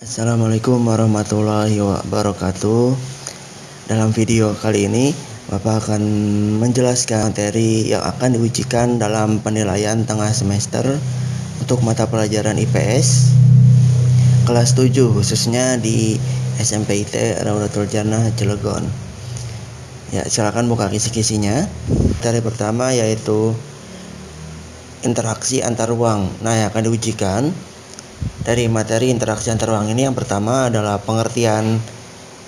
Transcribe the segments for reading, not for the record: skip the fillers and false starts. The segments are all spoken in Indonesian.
Assalamualaikum warahmatullahi wabarakatuh. Dalam video kali ini, Bapak akan menjelaskan materi yang akan diujikan dalam penilaian tengah semester untuk mata pelajaran IPS kelas 7, khususnya di SMPIT Raudatul Jannah Cilegon. Ya, silakan buka kisi-kisinya. Materi pertama yaitu interaksi antar ruang. Nah, yang akan diujikan dari materi interaksi antar ruang ini, yang pertama adalah pengertian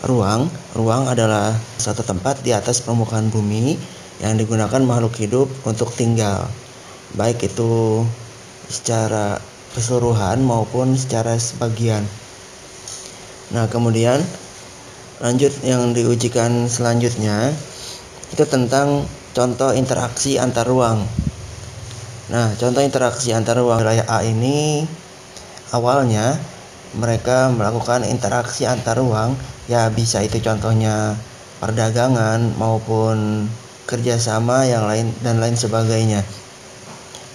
ruang. Ruang adalah suatu tempat di atas permukaan bumi yang digunakan makhluk hidup untuk tinggal, baik itu secara keseluruhan maupun secara sebagian. Nah, kemudian lanjut yang diujikan selanjutnya itu tentang contoh interaksi antar ruang. Nah, contoh interaksi antar ruang wilayah A ini awalnya mereka melakukan interaksi antar ruang, ya bisa itu contohnya perdagangan maupun kerjasama yang lain dan lain sebagainya.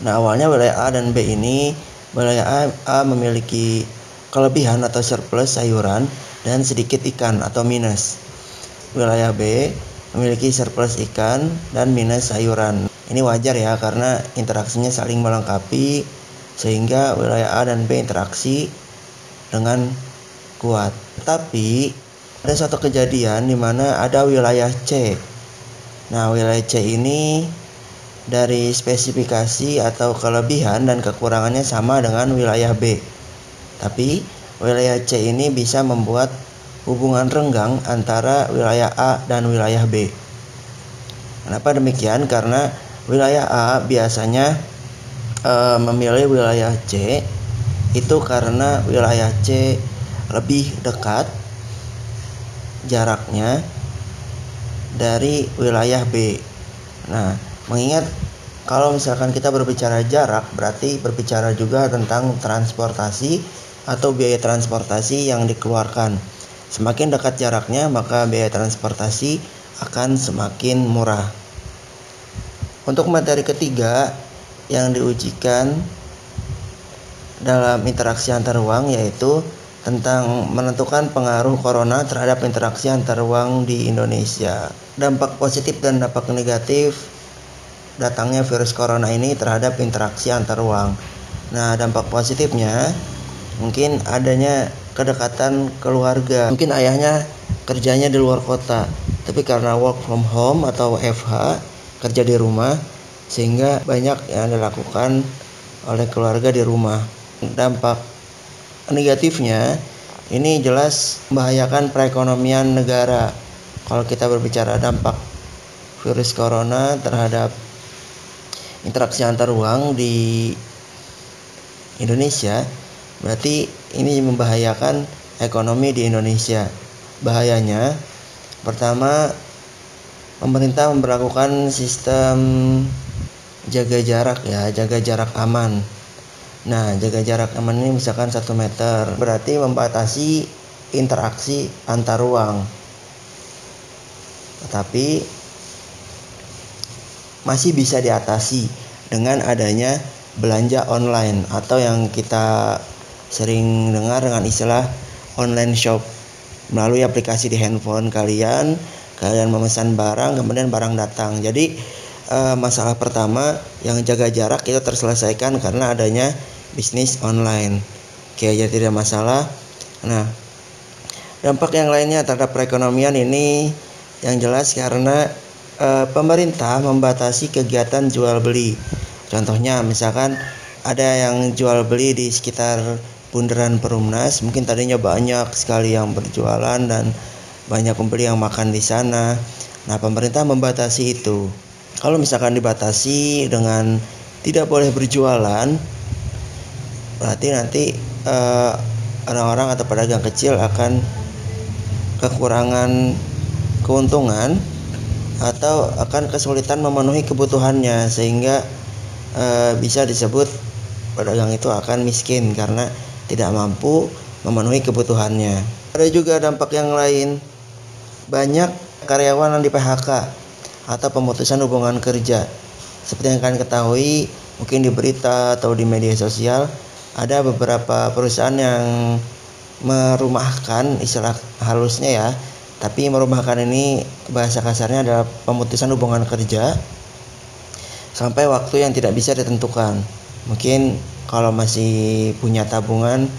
Nah, awalnya wilayah A dan B ini, wilayah A memiliki kelebihan atau surplus sayuran dan sedikit ikan atau minus. Wilayah B memiliki surplus ikan dan minus sayuran. Ini wajar ya, karena interaksinya saling melengkapi sehingga wilayah A dan B interaksi dengan kuat. Tapi ada suatu kejadian di mana ada wilayah C. Nah, wilayah C ini dari spesifikasi atau kelebihan dan kekurangannya sama dengan wilayah B. Tapi wilayah C ini bisa membuat hubungan renggang antara wilayah A dan wilayah B. Kenapa demikian? Karena wilayah A biasanya memilih wilayah C itu karena wilayah C lebih dekat jaraknya dari wilayah B. Nah, mengingat kalau misalkan kita berbicara jarak, berarti berbicara juga tentang transportasi atau biaya transportasi yang dikeluarkan. Semakin dekat jaraknya, maka biaya transportasi akan semakin murah. Untuk materi ketiga yang diujikan dalam interaksi antar ruang yaitu tentang menentukan pengaruh corona terhadap interaksi antar ruang di Indonesia. Dampak positif dan dampak negatif datangnya virus corona ini terhadap interaksi antar ruang. Nah, dampak positifnya mungkin adanya kedekatan keluarga. Mungkin ayahnya kerjanya di luar kota, tapi karena work from home atau WFH, kerja di rumah, sehingga banyak yang dilakukan oleh keluarga di rumah. Dampak negatifnya ini jelas membahayakan perekonomian negara. Kalau kita berbicara dampak virus corona terhadap interaksi antar ruang di Indonesia, berarti ini membahayakan ekonomi di Indonesia. Bahayanya, pertama, pemerintah memberlakukan sistem jaga jarak aman. Nah, jaga jarak aman ini misalkan 1 meter, berarti membatasi interaksi antar ruang. Tetapi masih bisa diatasi dengan adanya belanja online atau yang kita sering dengar dengan istilah online shop. Melalui aplikasi di handphone kalian memesan barang, kemudian barang datang. Jadi masalah pertama yang jaga jarak itu terselesaikan karena adanya bisnis online. Oke, jadi tidak masalah. Nah, dampak yang lainnya terhadap perekonomian ini yang jelas karena pemerintah membatasi kegiatan jual beli. Contohnya misalkan ada yang jual beli di sekitar bundaran Perumnas, mungkin tadinya banyak sekali yang berjualan dan banyak pembeli yang makan di sana. Nah, pemerintah membatasi itu. Kalau misalkan dibatasi dengan tidak boleh berjualan, berarti nanti orang-orang atau pedagang kecil akan kekurangan keuntungan atau akan kesulitan memenuhi kebutuhannya, sehingga bisa disebut pedagang itu akan miskin karena tidak mampu memenuhi kebutuhannya. Ada juga dampak yang lain, banyak karyawan yang di PHK atau pemutusan hubungan kerja. Seperti yang kalian ketahui, mungkin di berita atau di media sosial, ada beberapa perusahaan yang merumahkan, istilah halusnya ya, tapi merumahkan ini bahasa kasarnya adalah pemutusan hubungan kerja sampai waktu yang tidak bisa ditentukan. Mungkin kalau masih punya tabungan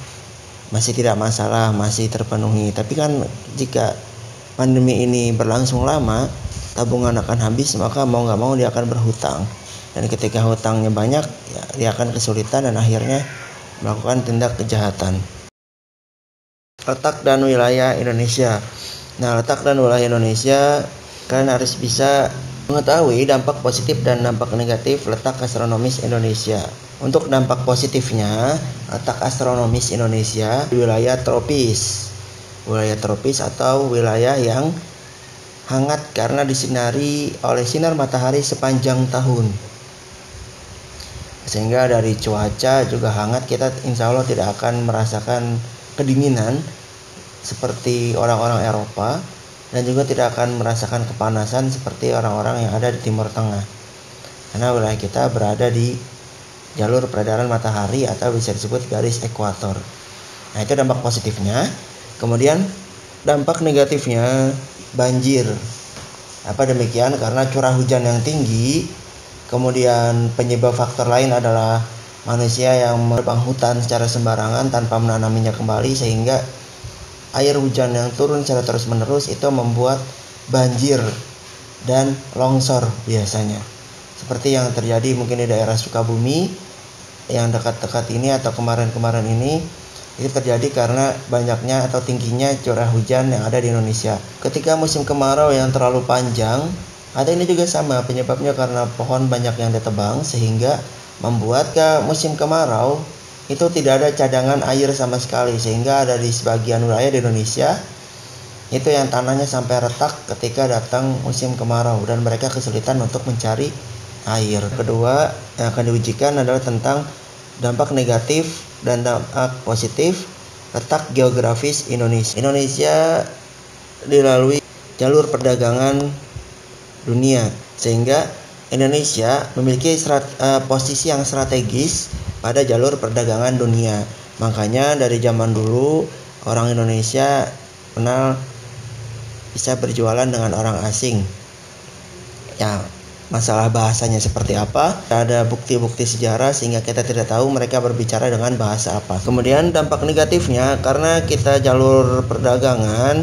masih tidak masalah, masih terpenuhi. Tapi kan jika pandemi ini berlangsung lama, tabungan akan habis, maka mau nggak mau dia akan berhutang. Dan ketika hutangnya banyak, ya, dia akan kesulitan dan akhirnya melakukan tindak kejahatan. Letak dan wilayah Indonesia. Nah, letak dan wilayah Indonesia kalian harus bisa mengetahui dampak positif dan dampak negatif letak astronomis Indonesia. Untuk dampak positifnya, letak astronomis Indonesia di wilayah tropis. Wilayah tropis atau wilayah yang hangat karena disinari oleh sinar matahari sepanjang tahun. Sehingga dari cuaca juga hangat, kita insya Allah tidak akan merasakan kedinginan seperti orang-orang Eropa, dan juga tidak akan merasakan kepanasan seperti orang-orang yang ada di Timur Tengah. Karena wilayah kita berada di jalur peredaran matahari atau bisa disebut garis ekuator. Nah, itu dampak positifnya. Kemudian dampak negatifnya banjir. Apa demikian? Karena curah hujan yang tinggi, kemudian penyebab faktor lain adalah manusia yang menebang hutan secara sembarangan tanpa menanaminya kembali, sehingga air hujan yang turun secara terus-menerus itu membuat banjir dan longsor biasanya. Seperti yang terjadi mungkin di daerah Sukabumi yang dekat-dekat ini atau kemarin-kemarin ini, itu terjadi karena banyaknya atau tingginya curah hujan yang ada di Indonesia. Ketika musim kemarau yang terlalu panjang, atau ini juga sama penyebabnya karena pohon banyak yang ditebang, sehingga membuat ke musim kemarau itu tidak ada cadangan air sama sekali, sehingga ada di sebagian wilayah di Indonesia itu yang tanahnya sampai retak ketika datang musim kemarau dan mereka kesulitan untuk mencari air. Kedua yang akan diujikan adalah tentang dampak negatif dan dampak positif letak geografis Indonesia. Indonesia dilalui jalur perdagangan dunia, sehingga Indonesia memiliki posisi yang strategis pada jalur perdagangan dunia. Makanya dari zaman dulu orang Indonesia kenal bisa berjualan dengan orang asing. Ya, masalah bahasanya seperti apa, ada bukti-bukti sejarah sehingga kita tidak tahu mereka berbicara dengan bahasa apa. Kemudian dampak negatifnya, karena kita jalur perdagangan,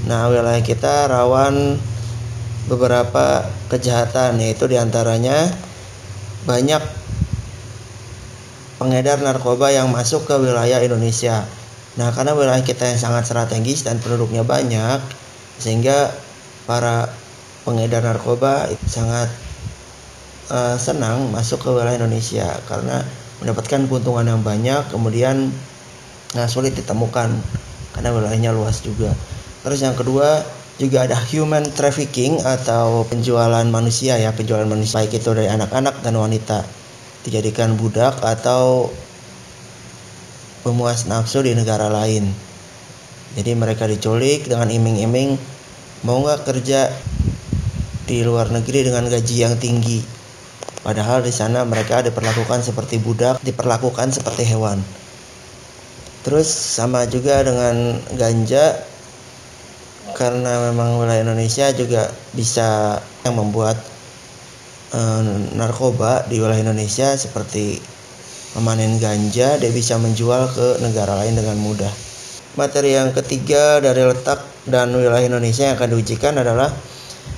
nah wilayah kita rawan beberapa kejahatan, yaitu diantaranya banyak pengedar narkoba yang masuk ke wilayah Indonesia. Nah, karena wilayah kita yang sangat strategis dan penduduknya banyak, sehingga para pengedar narkoba sangat senang masuk ke wilayah Indonesia karena mendapatkan keuntungan yang banyak, kemudian sulit ditemukan karena wilayahnya luas juga. Terus yang kedua juga ada human trafficking atau penjualan manusia, baik itu dari anak-anak dan wanita, dijadikan budak atau pemuas nafsu di negara lain. Jadi mereka diculik dengan iming-iming mau nggak kerja di luar negeri dengan gaji yang tinggi, padahal di sana mereka diperlakukan seperti budak, diperlakukan seperti hewan. Terus sama juga dengan ganja, karena memang wilayah Indonesia juga bisa yang membuat narkoba di wilayah Indonesia, seperti memanen ganja, dia bisa menjual ke negara lain dengan mudah. Materi yang ketiga dari letak dan wilayah Indonesia yang akan diujikan adalah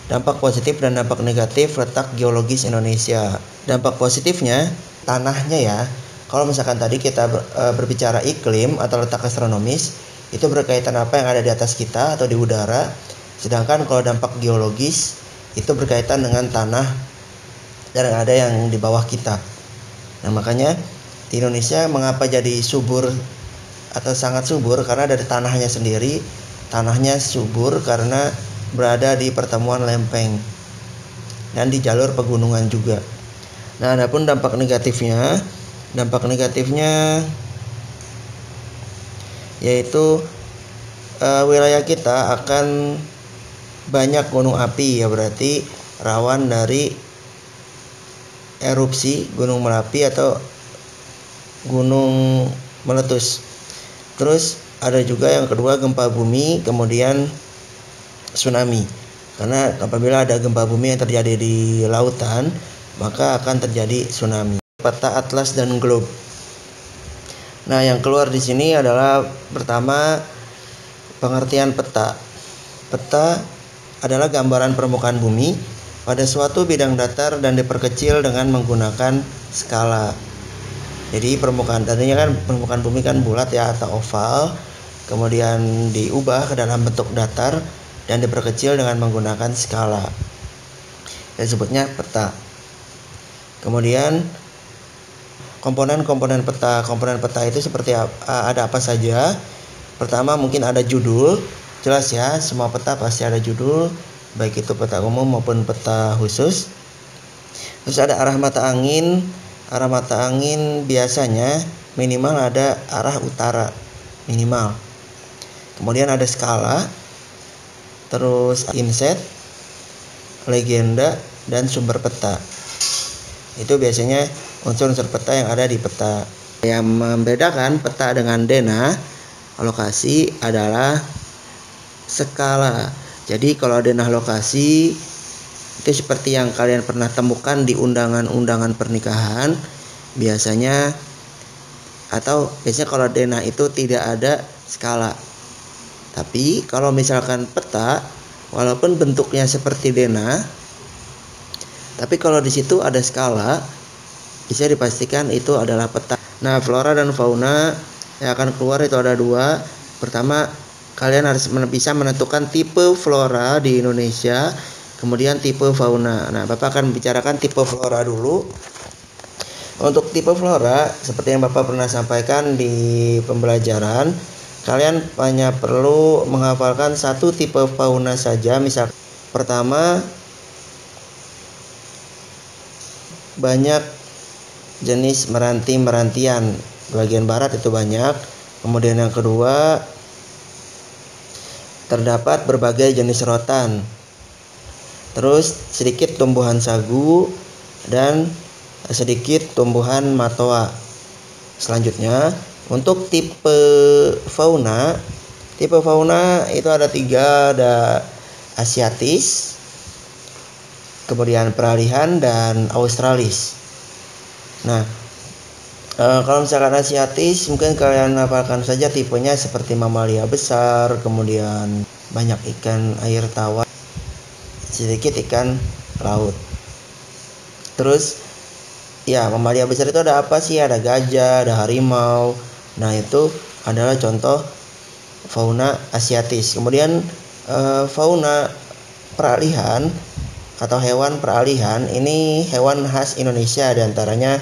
dampak positif dan dampak negatif letak geologis Indonesia. Dampak positifnya, tanahnya ya. Kalau misalkan tadi kita berbicara iklim atau letak astronomis, itu berkaitan apa yang ada di atas kita atau di udara. Sedangkan kalau dampak geologis itu berkaitan dengan tanah dan ada yang di bawah kita. Nah, makanya di Indonesia mengapa jadi subur atau sangat subur, karena dari tanahnya sendiri. Tanahnya subur karena berada di pertemuan lempeng dan di jalur pegunungan juga. Nah, adapun dampak negatifnya yaitu wilayah kita akan banyak gunung api, ya berarti rawan dari erupsi gunung Merapi atau gunung meletus. Terus ada juga yang kedua gempa bumi, kemudian tsunami. Karena apabila ada gempa bumi yang terjadi di lautan, maka akan terjadi tsunami. Peta atlas dan globe. Nah, yang keluar di sini adalah pertama pengertian peta. Peta adalah gambaran permukaan bumi pada suatu bidang datar dan diperkecil dengan menggunakan skala. Jadi tadinya kan permukaan bumi kan bulat ya atau oval, kemudian diubah ke dalam bentuk datar dan diperkecil dengan menggunakan skala. Disebutnya peta. Kemudian komponen-komponen peta. Komponen peta itu seperti ada apa saja? Pertama mungkin ada judul. Jelas ya, semua peta pasti ada judul, baik itu peta umum maupun peta khusus. Terus ada arah mata angin. Arah mata angin biasanya minimal ada arah utara, minimal. Kemudian ada skala, terus inset, legenda, dan sumber peta. Itu biasanya unsur-unsur peta yang ada di peta. Yang membedakan peta dengan denah lokasi adalah skala. Jadi kalau denah lokasi itu seperti yang kalian pernah temukan di undangan-undangan pernikahan biasanya kalau denah itu tidak ada skala. Tapi kalau misalkan peta, walaupun bentuknya seperti denah, tapi kalau di situ ada skala, bisa dipastikan itu adalah peta. Nah, flora dan fauna yang akan keluar itu ada dua. Pertama, kalian harus bisa menentukan tipe flora di Indonesia, kemudian tipe fauna. Nah, Bapak akan bicarakan tipe flora dulu. Untuk tipe flora, seperti yang Bapak pernah sampaikan di pembelajaran, kalian hanya perlu menghafalkan satu tipe fauna saja. Misal pertama, banyak jenis meranti-merantian. Bagian barat itu banyak. Kemudian yang kedua, terdapat berbagai jenis rotan. Terus sedikit tumbuhan sagu dan sedikit tumbuhan matoa. Selanjutnya, untuk tipe fauna itu ada tiga, ada asiatis, kemudian peralihan, dan australis. Nah, kalau misalkan asiatis, mungkin kalian hafalkan saja tipenya seperti mamalia besar, kemudian banyak ikan air tawar, sedikit ikan laut. Terus ya, mamalia besar itu ada apa sih? Ada gajah, ada harimau. Nah, itu adalah contoh fauna asiatis. Kemudian fauna peralihan atau hewan peralihan, ini hewan khas Indonesia. Di antaranya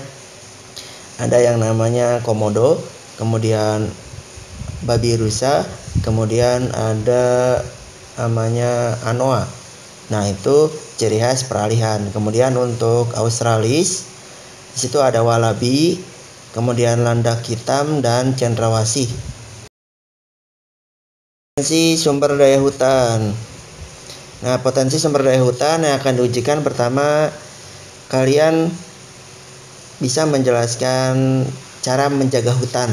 ada yang namanya komodo, kemudian babi rusa, kemudian ada namanya anoa. Nah, itu ciri khas peralihan. Kemudian untuk australis, di situ ada walabi, kemudian landak hitam, dan cendrawasih. Potensi sumber daya hutan. Nah, potensi sumber daya hutan yang akan diujikan pertama, kalian bisa menjelaskan cara menjaga hutan.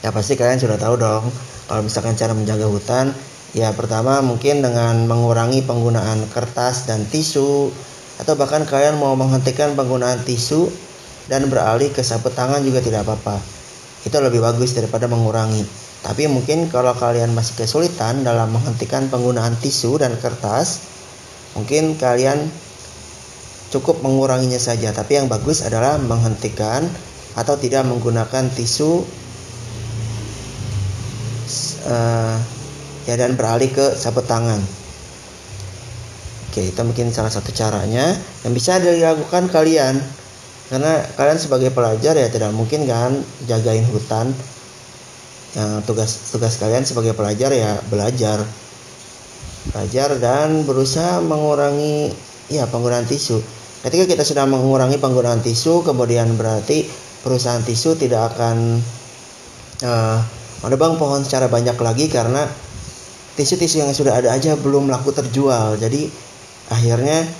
Ya, pasti kalian sudah tahu dong. Kalau misalkan cara menjaga hutan, ya pertama mungkin dengan mengurangi penggunaan kertas dan tisu, atau bahkan kalian mau menghentikan penggunaan tisu dan beralih ke sapu tangan juga tidak apa-apa. Itu lebih bagus daripada mengurangi. Tapi mungkin kalau kalian masih kesulitan dalam menghentikan penggunaan tisu dan kertas, mungkin kalian cukup menguranginya saja. Tapi yang bagus adalah menghentikan atau tidak menggunakan tisu dan beralih ke sapu tangan. Oke, itu mungkin salah satu caranya yang bisa dilakukan kalian. Karena kalian sebagai pelajar ya tidak mungkin kan jagain hutan. Yang tugas kalian sebagai pelajar ya belajar dan berusaha mengurangi penggunaan tisu. Ketika kita sudah mengurangi penggunaan tisu, kemudian berarti perusahaan tisu tidak akan menebang pohon secara banyak lagi, karena tisu-tisu yang sudah ada aja belum laku terjual. Jadi akhirnya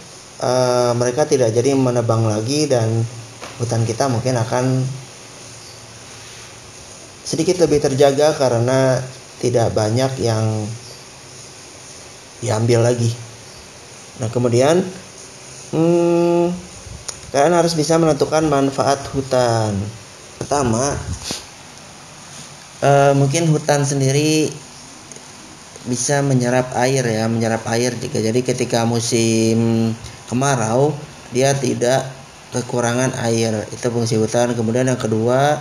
mereka tidak jadi menebang lagi, dan hutan kita mungkin akan sedikit lebih terjaga karena tidak banyak yang diambil lagi. Nah, kemudian kalian harus bisa menentukan manfaat hutan. Pertama, mungkin hutan sendiri bisa menyerap air ya, jadi ketika musim kemarau dia tidak kekurangan air, itu fungsi hutan. Kemudian yang kedua,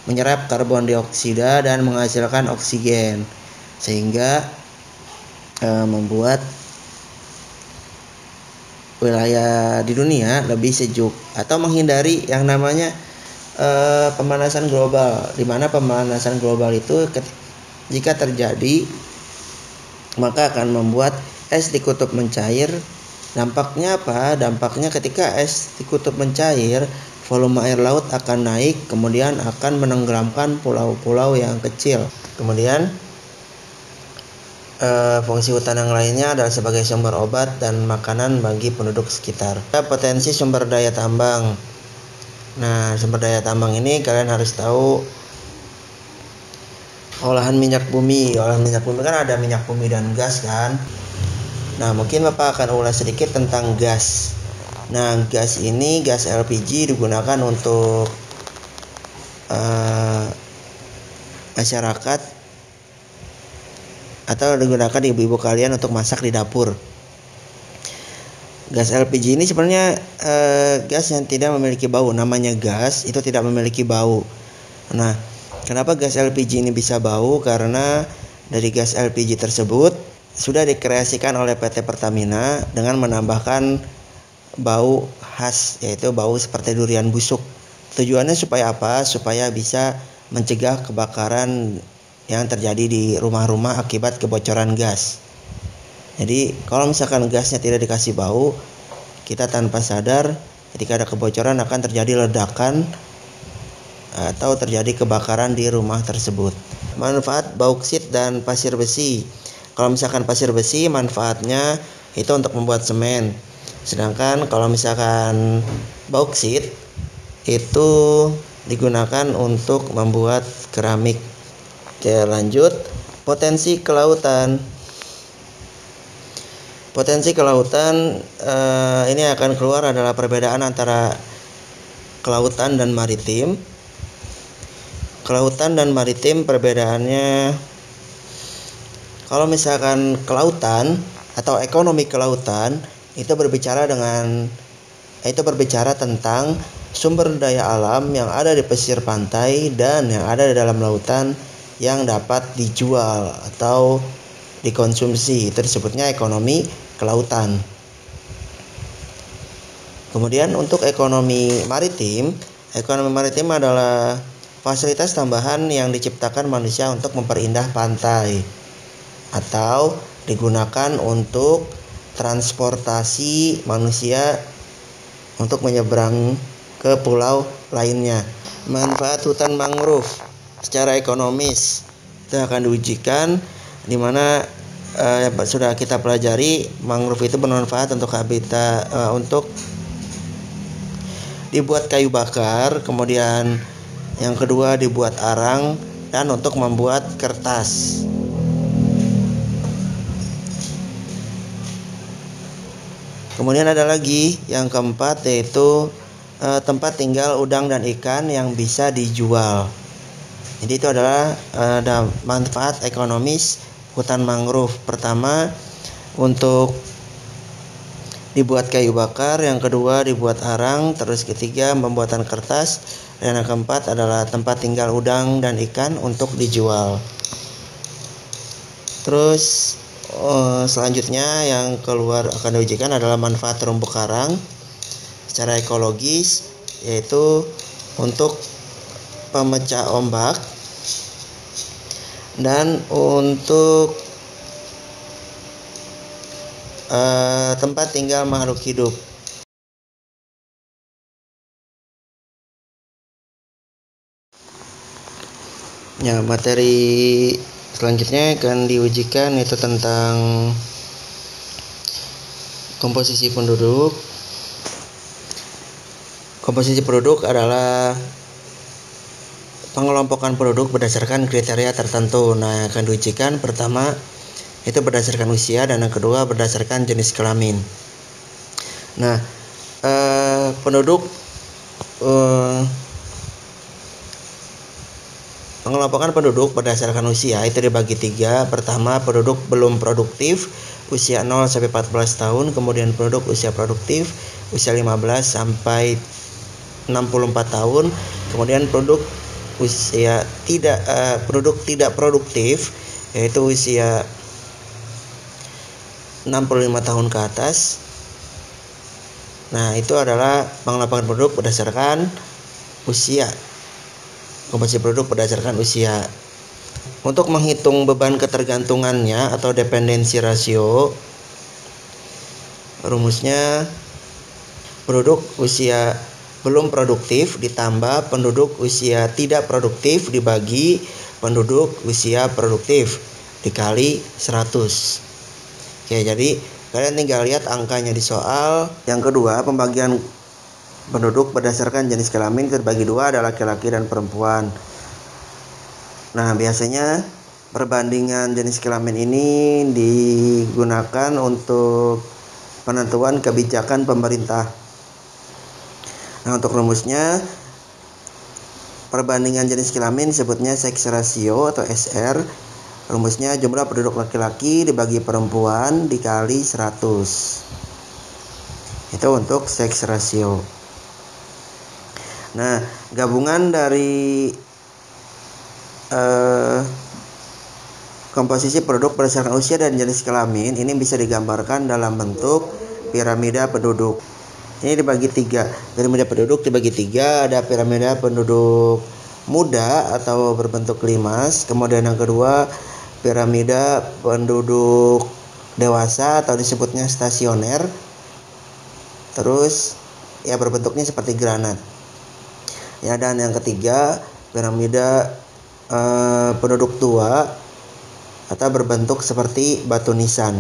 menyerap karbon dioksida dan menghasilkan oksigen sehingga membuat wilayah di dunia lebih sejuk atau menghindari yang namanya pemanasan global, di mana pemanasan global itu jika terjadi maka akan membuat es di kutub mencair. Dampaknya apa? Dampaknya ketika es di kutub mencair, volume air laut akan naik, kemudian akan menenggelamkan pulau-pulau yang kecil. Kemudian fungsi hutan yang lainnya adalah sebagai sumber obat dan makanan bagi penduduk sekitar. Potensi sumber daya tambang. Nah, sumber daya tambang ini kalian harus tahu olahan minyak bumi. Olahan minyak bumi kan ada minyak bumi dan gas kan. Nah, mungkin Bapak akan ulas sedikit tentang gas. Nah, gas ini, gas LPG digunakan untuk masyarakat atau digunakan ibu-ibu kalian untuk masak di dapur. Gas LPG ini sebenarnya gas yang tidak memiliki bau. Namanya gas itu tidak memiliki bau. Nah, kenapa gas LPG ini bisa bau? Karena dari gas LPG tersebut sudah dikreasikan oleh PT Pertamina dengan menambahkan bau khas, yaitu bau seperti durian busuk. Tujuannya supaya apa? Supaya bisa mencegah kebakaran yang terjadi di rumah-rumah akibat kebocoran gas. Jadi kalau misalkan gasnya tidak dikasih bau, kita tanpa sadar ketika ada kebocoran akan terjadi ledakan atau terjadi kebakaran di rumah tersebut. Manfaat bauksit dan pasir besi. Kalau misalkan pasir besi, manfaatnya itu untuk membuat semen. Sedangkan kalau misalkan bauksit itu digunakan untuk membuat keramik. Oke, lanjut. Potensi kelautan. Potensi kelautan ini akan keluar adalah perbedaan antara kelautan dan maritim. Kelautan dan maritim perbedaannya, kalau misalkan kelautan atau ekonomi kelautan itu berbicara tentang sumber daya alam yang ada di pesisir pantai dan yang ada di dalam lautan yang dapat dijual atau dikonsumsi. Itu disebutnya ekonomi kelautan. Kemudian untuk ekonomi maritim adalah fasilitas tambahan yang diciptakan manusia untuk memperindah pantai atau digunakan untuk transportasi manusia untuk menyeberang ke pulau lainnya. Manfaat hutan mangrove secara ekonomis itu akan diujikan, di mana sudah kita pelajari mangrove itu bermanfaat untuk habitat, untuk dibuat kayu bakar, kemudian yang kedua dibuat arang, dan untuk membuat kertas. Kemudian ada lagi yang keempat, yaitu tempat tinggal udang dan ikan yang bisa dijual. Jadi itu adalah manfaat ekonomis hutan mangrove. Pertama, untuk dibuat kayu bakar, yang kedua dibuat arang, terus ketiga pembuatan kertas, dan yang keempat adalah tempat tinggal udang dan ikan untuk dijual. Terus selanjutnya yang keluar akan diujikan adalah manfaat terumbu karang secara ekologis, yaitu untuk pemecah ombak dan untuk tempat tinggal makhluk hidup. Ya, materi selanjutnya akan diujikan yaitu tentang komposisi penduduk. Komposisi penduduk adalah pengelompokan penduduk berdasarkan kriteria tertentu. Nah, yang akan diujikan pertama itu berdasarkan usia dan yang kedua berdasarkan jenis kelamin. Nah, penduduk pengelompokan penduduk berdasarkan usia itu dibagi 3. Pertama, penduduk belum produktif usia 0 sampai 14 tahun, kemudian penduduk usia produktif usia 15 sampai 64 tahun, kemudian penduduk usia penduduk tidak produktif yaitu usia 65 tahun ke atas. Nah, itu adalah pengelompokan penduduk berdasarkan usia. Komposisi penduduk berdasarkan usia. Untuk menghitung beban ketergantungannya atau dependensi rasio, rumusnya penduduk usia belum produktif ditambah penduduk usia tidak produktif dibagi penduduk usia produktif dikali 100. Oke, jadi kalian tinggal lihat angkanya di soal. Yang kedua, pembagian penduduk berdasarkan jenis kelamin terbagi 2, ada laki-laki dan perempuan. Nah, biasanya perbandingan jenis kelamin ini digunakan untuk penentuan kebijakan pemerintah. Nah, untuk rumusnya perbandingan jenis kelamin disebutnya sex ratio atau SR. Rumusnya jumlah penduduk laki-laki dibagi perempuan dikali 100. Itu untuk sex ratio. Nah, gabungan dari komposisi penduduk berdasarkan usia dan jenis kelamin ini bisa digambarkan dalam bentuk piramida penduduk. Ini dibagi 3. Piramida penduduk dibagi 3, ada piramida penduduk muda atau berbentuk limas, kemudian yang kedua piramida penduduk dewasa atau disebutnya stasioner, terus ya berbentuknya seperti granat. Ya, dan yang ketiga piramida penduduk tua atau berbentuk seperti batu nisan.